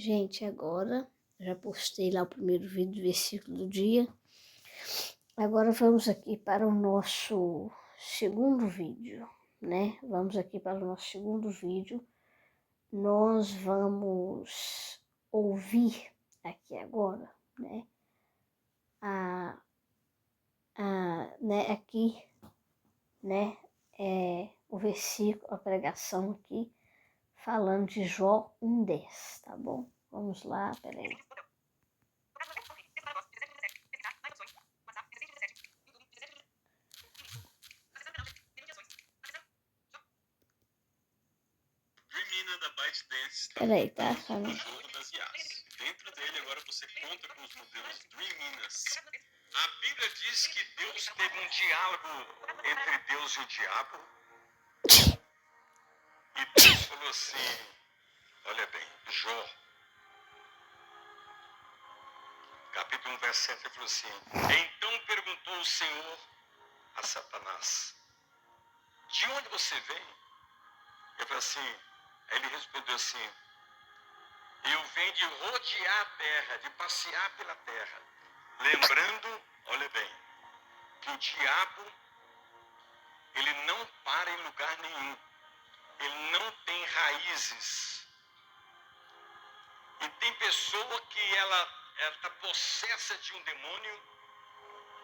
Gente, agora já postei lá o primeiro vídeo do versículo do dia. Agora vamos aqui para o nosso segundo vídeo, né? Vamos aqui para o nosso segundo vídeo. Nós vamos ouvir aqui agora, né? Aqui, né? O versículo, a pregação aqui, falando de Jó 1:10, tá bom? Vamos lá, peraí. Peraí, tá? Dentro dele agora você conta com os modelos Dream Minas. A Bíblia diz que Deus teve um diálogo entre Deus e o diabo. E Deus falou assim, olha bem, Jó, capítulo 1, verso 7, ele falou assim, então perguntou o Senhor a Satanás, de onde você vem? Ele falou assim, aí ele respondeu assim, eu venho de rodear a terra, de passear pela terra. Lembrando, olha bem, que o diabo, ele não para em lugar nenhum. Ele não tem raízes. E tem pessoa que ela está possessa de um demônio,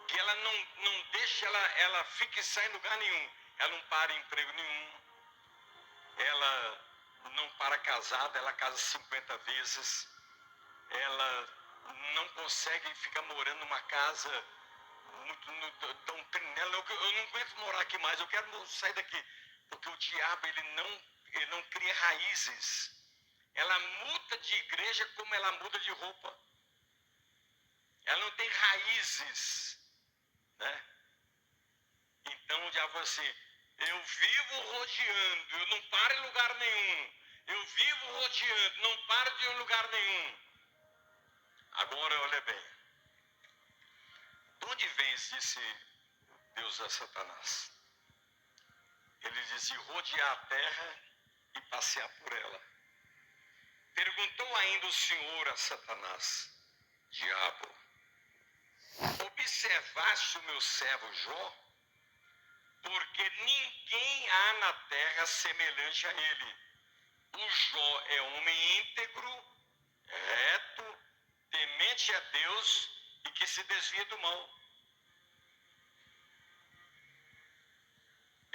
que ela não deixa, ela fica e sai em lugar nenhum. Ela não para em emprego nenhum. Ela não para casada, ela casa 50 vezes. Ela não consegue ficar morando numa casa tão nela. Eu não aguento morar aqui mais, eu quero sair daqui. Porque o diabo, ele não cria raízes. Ela muda de igreja como ela muda de roupa. Ela não tem raízes, né? Então o diabo falou assim, eu vivo rodeando, eu não paro em lugar nenhum. Eu vivo rodeando, não paro de lugar nenhum. Agora, olha bem. De onde vens, disse Deus a Satanás? Ele disse, rodear a terra e passear por ela. Perguntou ainda o Senhor a Satanás, diabo, observaste o meu servo Jó? Porque ninguém há na terra semelhante a ele. O Jó é homem íntegro, reto, temente a Deus e que se desvia do mal.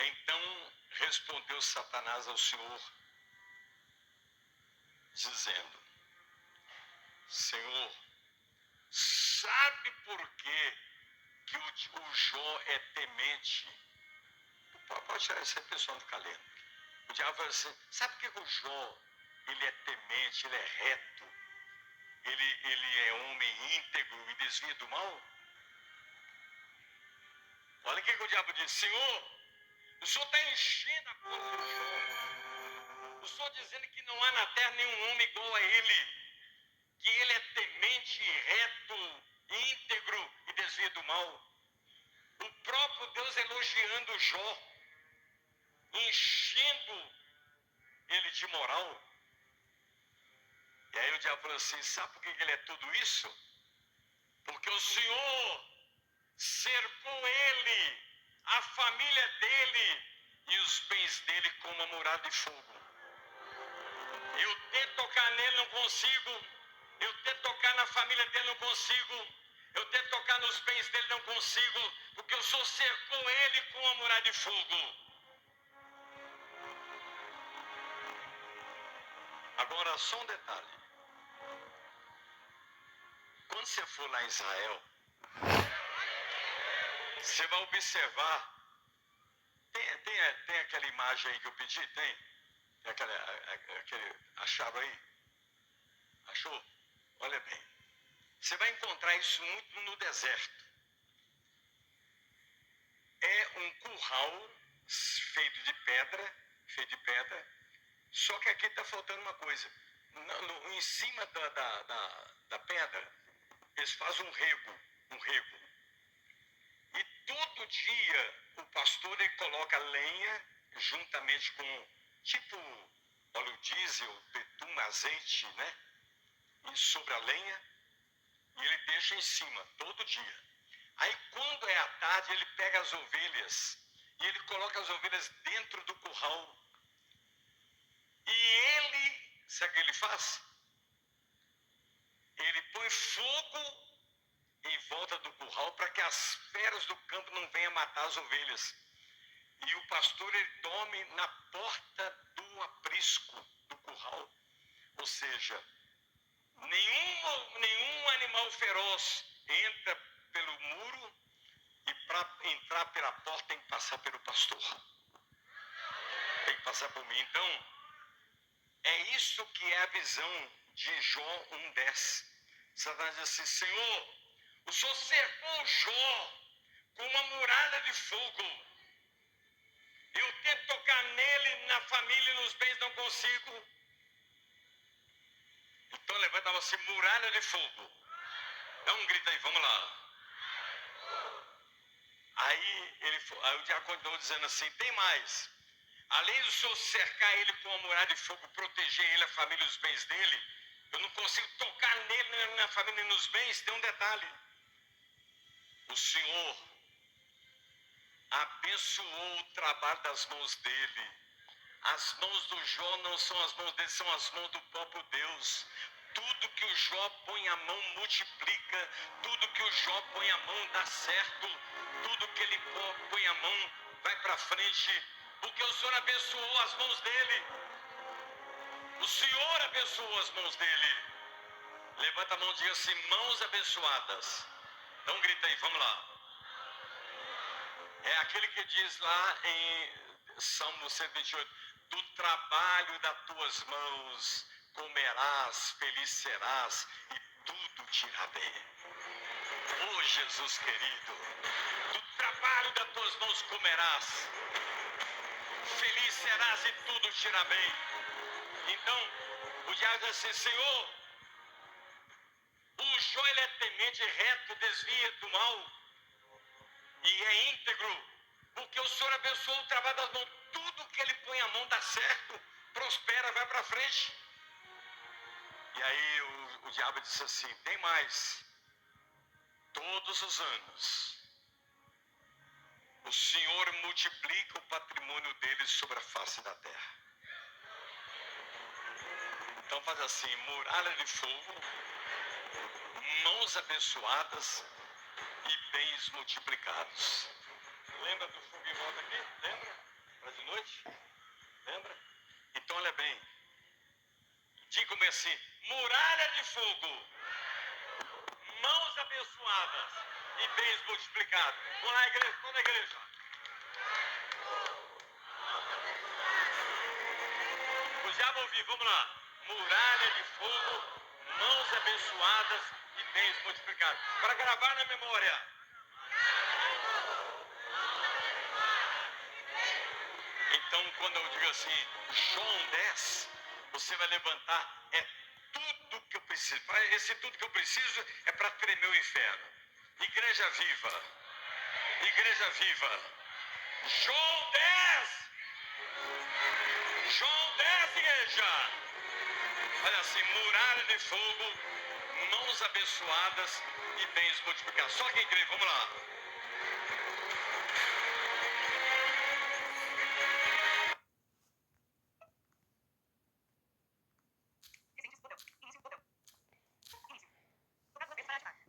Então respondeu Satanás ao Senhor, dizendo, Senhor, sabe por que o Jó é temente? Pode tirar essa pessoa não ficar lendo. O diabo fala assim, sabe por que o Jó, ele é temente, ele é reto, ele é homem íntegro e desvia do mal? Olha o que o diabo diz, Senhor, o Senhor está enchendo a boca do Jó. O Senhor dizendo que não há na terra nenhum homem igual a ele, que ele é temente, reto, íntegro e desvia do mal. O próprio Deus elogiando Jó, enchendo ele de moral. E aí o diabo falou assim, sabe por que ele é tudo isso? Porque o Senhor cercou ele, a família dele e os bens dele com uma murada de fogo. Eu tento tocar nele, não consigo. Eu tento tocar na família dele, não consigo. Eu tento tocar nos bens dele, não consigo. Porque o Senhor cercou ele com uma murada de fogo. Agora, só um detalhe. Quando você for lá em Israel, você vai observar. Tem aquela imagem aí que eu pedi? Tem? Acharam aí? Achou? Olha bem. Você vai encontrar isso muito no deserto. É um curral feito de pedra, só que aqui está faltando uma coisa. Em cima da pedra, eles fazem um rego. E todo dia o pastor ele coloca lenha juntamente com tipo óleo diesel, betume, azeite, né? e sobre a lenha, e ele deixa em cima todo dia. Aí quando é à tarde, ele pega as ovelhas e ele coloca as ovelhas dentro do curral. E ele, sabe o que ele faz? Ele põe fogo em volta do curral para que as feras do campo não venham matar as ovelhas. E o pastor, ele dorme na porta do aprisco do curral. Ou seja, nenhum animal feroz entra pelo muro, e para entrar pela porta tem que passar pelo pastor. Tem que passar por mim. Então, é isso que é a visão de Jó 1:10. Satanás diz assim: Senhor, o Senhor cercou Jó com uma muralha de fogo. Eu tento tocar nele, na família e nos bens, não consigo. Então levantava assim: muralha de fogo. Dá um grito aí, vamos lá. Aí o diabo continuou dizendo assim: tem mais. Além do Senhor cercar ele com uma muralha de fogo, proteger ele, a família e os bens dele, eu não consigo tocar nele, na família e nos bens. Tem um detalhe: o Senhor abençoou o trabalho das mãos dele. As mãos do Jó não são as mãos dele, são as mãos do próprio Deus. Tudo que o Jó põe a mão multiplica, tudo que o Jó põe a mão dá certo, tudo que ele põe a mão vai para frente, porque o Senhor abençoou as mãos dele. O Senhor abençoou as mãos dele. Levanta a mão e diga assim: mãos abençoadas. Dá um grito aí, vamos lá. É aquele que diz lá em Salmo 128: do trabalho das tuas mãos comerás, feliz serás e tudo te irá bem. Oh Jesus querido, do trabalho das tuas mãos comerás, feliz serás e tudo te irá bem. Então, o diabo diz assim: Senhor, o Jó, ele é temente, reto, desvia do mal e é íntegro, porque o Senhor abençoou o trabalho das mãos. Tudo que ele põe a mão dá certo, prospera, vai para frente. E aí o diabo disse assim: tem mais. Todos os anos o Senhor multiplica o patrimônio deles sobre a face da terra. Então faz assim: muralha de fogo, mãos abençoadas e bens multiplicados. Lembra do fogo em volta aqui? Lembra? Para de noite? Lembra? Então olha bem, diga-me assim: muralha de fogo, mãos abençoadas e bens multiplicados. Vamos lá, igreja, vamos na igreja. O diabo ouvir, vamos lá. Muralha de fogo, mãos abençoadas e bens multiplicados. Para gravar na memória. Então, quando eu digo assim, João 10, você vai levantar, é tudo que eu preciso. Esse tudo que eu preciso é para tremer o inferno. Igreja viva. Igreja viva. João 10. João 10, igreja. Olha assim: muralha de fogo, mãos abençoadas e bens multiplicados. Só quem crê, vamos lá.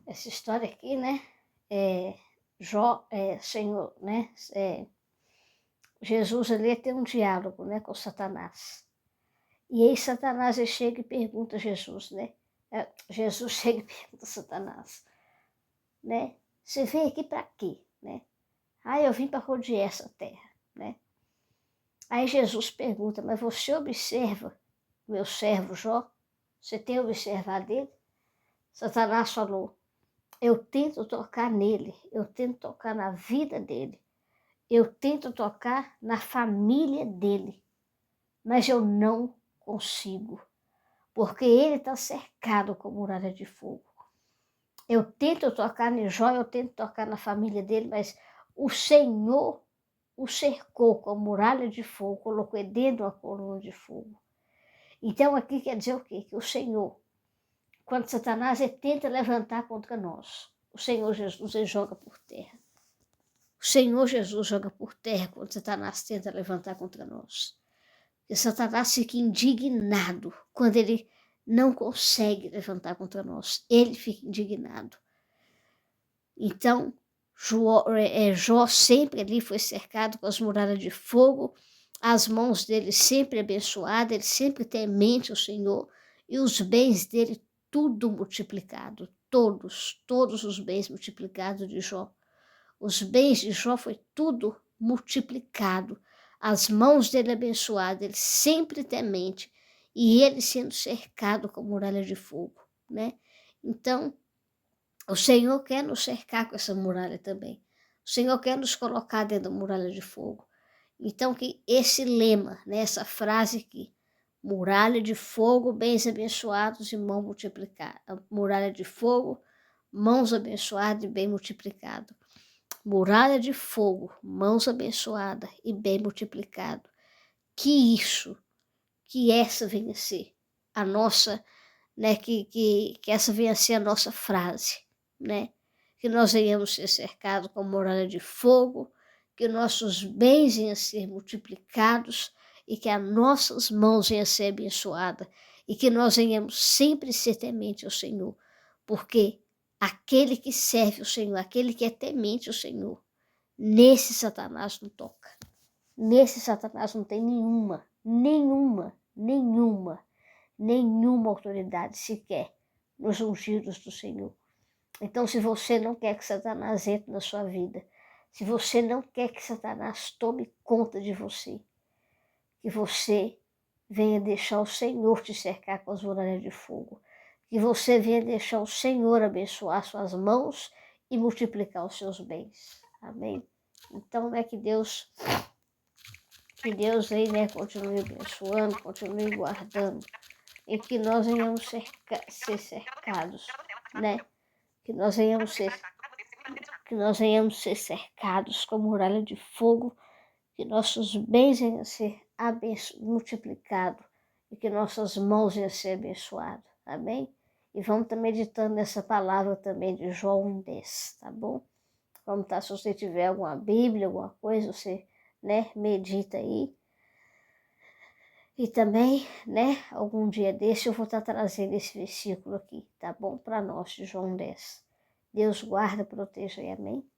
Essa história aqui, né? Jó, Senhor, né? Jesus ali tem um diálogo, né, com Satanás. E aí Satanás chega e pergunta a Jesus, né? Jesus chega e pergunta a Satanás, né? Você veio aqui para quê, né? Eu vim para rodear essa terra, né? Aí Jesus pergunta: mas você observa meu servo Jó? Você tem observado ele? Satanás falou: eu tento tocar nele, eu tento tocar na vida dele, eu tento tocar na família dele, mas eu não consigo, porque ele está cercado com muralha de fogo. Eu tento tocar em Jó, eu tento tocar na família dele, mas o Senhor o cercou com muralha de fogo, colocou ele dentro de uma coluna de fogo. Então aqui quer dizer o quê? Que o Senhor, quando Satanás tenta levantar contra nós, o Senhor Jesus ele joga por terra. O Senhor Jesus joga por terra quando Satanás tenta levantar contra nós. E Satanás fica indignado quando ele não consegue levantar contra nós. Ele fica indignado. Então, Jó sempre ali foi cercado com as muralhas de fogo, as mãos dele sempre abençoadas, ele sempre temente ao Senhor, e os bens dele tudo multiplicado, todos os bens multiplicados de Jó. Os bens de Jó foi tudo multiplicado, as mãos dele abençoadas, ele sempre temente, e ele sendo cercado com muralha de fogo, né? Então, o Senhor quer nos cercar com essa muralha também. O Senhor quer nos colocar dentro da muralha de fogo. Então, que esse lema, né, essa frase aqui, muralha de fogo, bens abençoados e mão multiplicada. Muralha de fogo, mãos abençoadas e bem multiplicado. Muralha de fogo, mãos abençoadas e bem multiplicado. Que essa venha a ser a nossa, né, que essa venha a ser a nossa frase, né? Que nós venhamos ser cercados com muralha de fogo, que nossos bens venham a ser multiplicados e que as nossas mãos venham a ser abençoadas e que nós venhamos sempre ser temente ao Senhor, porque aquele que serve o Senhor, aquele que é temente ao Senhor, nesse Satanás não toca. Nesse Satanás não tem nenhuma autoridade sequer nos ungidos do Senhor. Então, se você não quer que Satanás entre na sua vida, se você não quer que Satanás tome conta de você, que você venha deixar o Senhor te cercar com as muralhas de fogo, que você venha deixar o Senhor abençoar suas mãos e multiplicar os seus bens. Amém? Então, que Deus aí, né, continue abençoando, continue guardando, e que nós venhamos ser cercados, né? Que nós venhamos ser cercados com muralha de fogo, que nossos bens venham a ser multiplicados e que nossas mãos venham a ser abençoadas, amém? E vamos estar meditando nessa palavra também de João 1:10, tá bom? Vamos estar, se você tiver alguma Bíblia, alguma coisa, você, né, medita aí. E também, né, algum dia desse eu vou estar trazendo esse versículo aqui, tá bom? Para nós, de João 10. Deus guarda, proteja e amém.